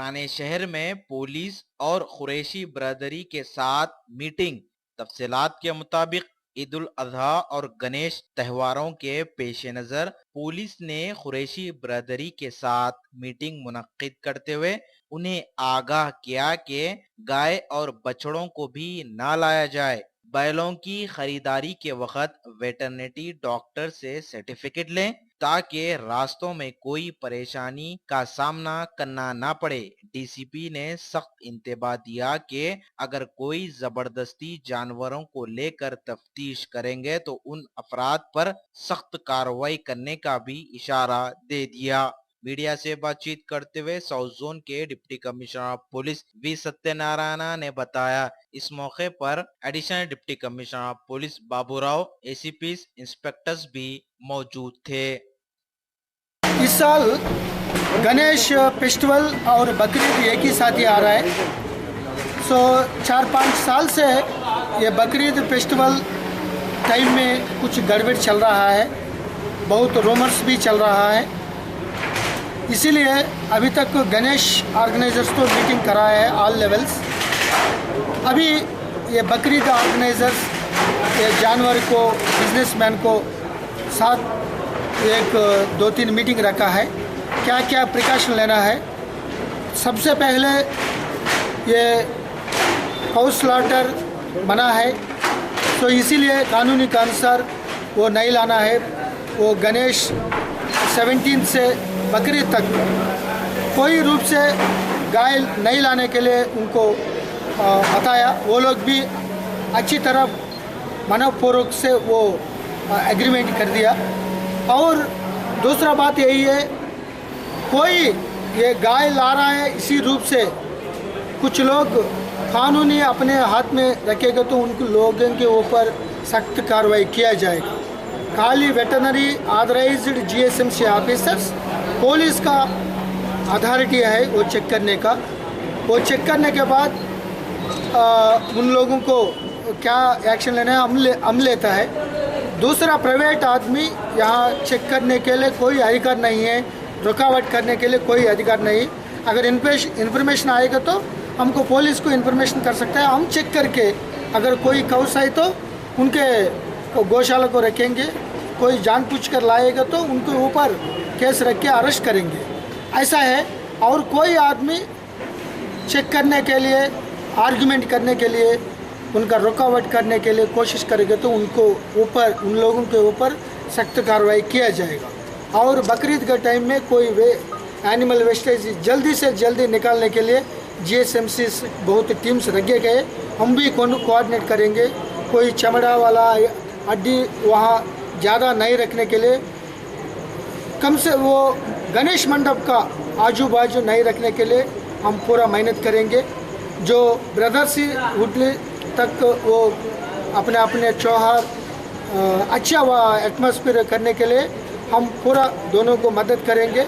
पुराने शहर में पुलिस और कुरैशी बरादरी के साथ मीटिंग। तफसीलात के मुताबिक ईद उल अजहा और गणेश त्योहारों के पेश नजर पुलिस ने कुरैशी बरादरी के साथ मीटिंग मुनक्किद करते हुए उन्हें आगाह किया कि गाय और बछड़ों को भी ना लाया जाए। बैलों की खरीदारी के वक्त वेटरनिटी डॉक्टर से सर्टिफिकेट लें ताकि रास्तों में कोई परेशानी का सामना करना ना पड़े। डीसीपी ने सख्त इंतबाह दिया कि अगर कोई जबरदस्ती जानवरों को लेकर तफ्तीश करेंगे तो उन अफराद पर सख्त कार्रवाई करने का भी इशारा दे दिया। मीडिया से बातचीत करते हुए साउथ जोन के deputy commissioner of police V Satyanarayan ने बताया, इस मौके पर additional deputy commissioner of police Baburao, ACP, inspectors भी मौजूद थे। इस साल गणेश फेस्टिवल और बकरीद एक ही साथ ही आ रहा है। 4-5 साल से ये बकरीद फेस्टिवल टाइम में कुछ गड़बड़ चल रहा है, बहुत रूमर्स भी चल रहा है। इसीलिए अभी तक गणेश ऑर्गेनाइजर्स तो मीटिंग कराया है ऑल लेवल्स। अभी ये बकरीद ऑर्गेनाइजर्स ये जानवर को, बिजनेसमैन को साथ 1-2-3 मीटिंग रखा है, क्या क्या प्रिकॉशन लेना है। सबसे पहले ये काउ स्लॉटर बना है, तो इसीलिए कानूनी के अनुसार वो नहीं लाना है। वो गणेश 17 से बकरीद तक कोई रूप से गाय नहीं लाने के लिए उनको बताया। वो लोग भी अच्छी तरह मनपूर्वक से वो एग्रीमेंट कर दिया। और दूसरा बात यही है, कोई ये गाय ला रहा है इसी रूप से कुछ लोग कानूनी अपने हाथ में रखेगा तो उनको लोगों के ऊपर सख्त कार्रवाई किया जाएगा। खाली वेटरनरी ऑथराइज्ड जीएसएमसी ऑफिसर्स, पुलिस का अथॉरिटी है वो चेक करने का। वो चेक करने के बाद उन लोगों को क्या एक्शन लेना है हम लेता है। दूसरा, प्राइवेट आदमी यहाँ चेक करने के लिए कोई अधिकार नहीं है, रुकावट करने के लिए कोई अधिकार नहीं। अगर इन्फॉर्मेशन आएगा तो हमको पुलिस को इन्फॉर्मेशन कर सकता है, हम चेक करके अगर कोई काउस आए तो उनके गौशाला को रखेंगे। कोई जानबूझ कर लाएगा तो उनके ऊपर केस रख के अरेस्ट करेंगे, ऐसा है। और कोई आदमी चेक करने के लिए, आर्गुमेंट करने के लिए, उनका रुकावट करने के लिए कोशिश करेंगे तो उन लोगों के ऊपर सख्त कार्रवाई किया जाएगा। और बकरीद के टाइम में कोई एनिमल वेस्टेज जल्दी से जल्दी निकालने के लिए जीएसएमसी बहुत टीम्स रखे गए, हम भी कोऑर्डिनेट करेंगे। कोई चमड़ा वाला हड्डी वहाँ ज़्यादा नहीं रखने के लिए, कम से वो गणेश मंडप का आजू बाजू नहीं रखने के लिए हम पूरा मेहनत करेंगे। जो ब्रदर्सी हुडली तक वो अपने त्योहार अच्छा एटमॉस्फेयर करने के लिए हम पूरा दोनों को मदद करेंगे।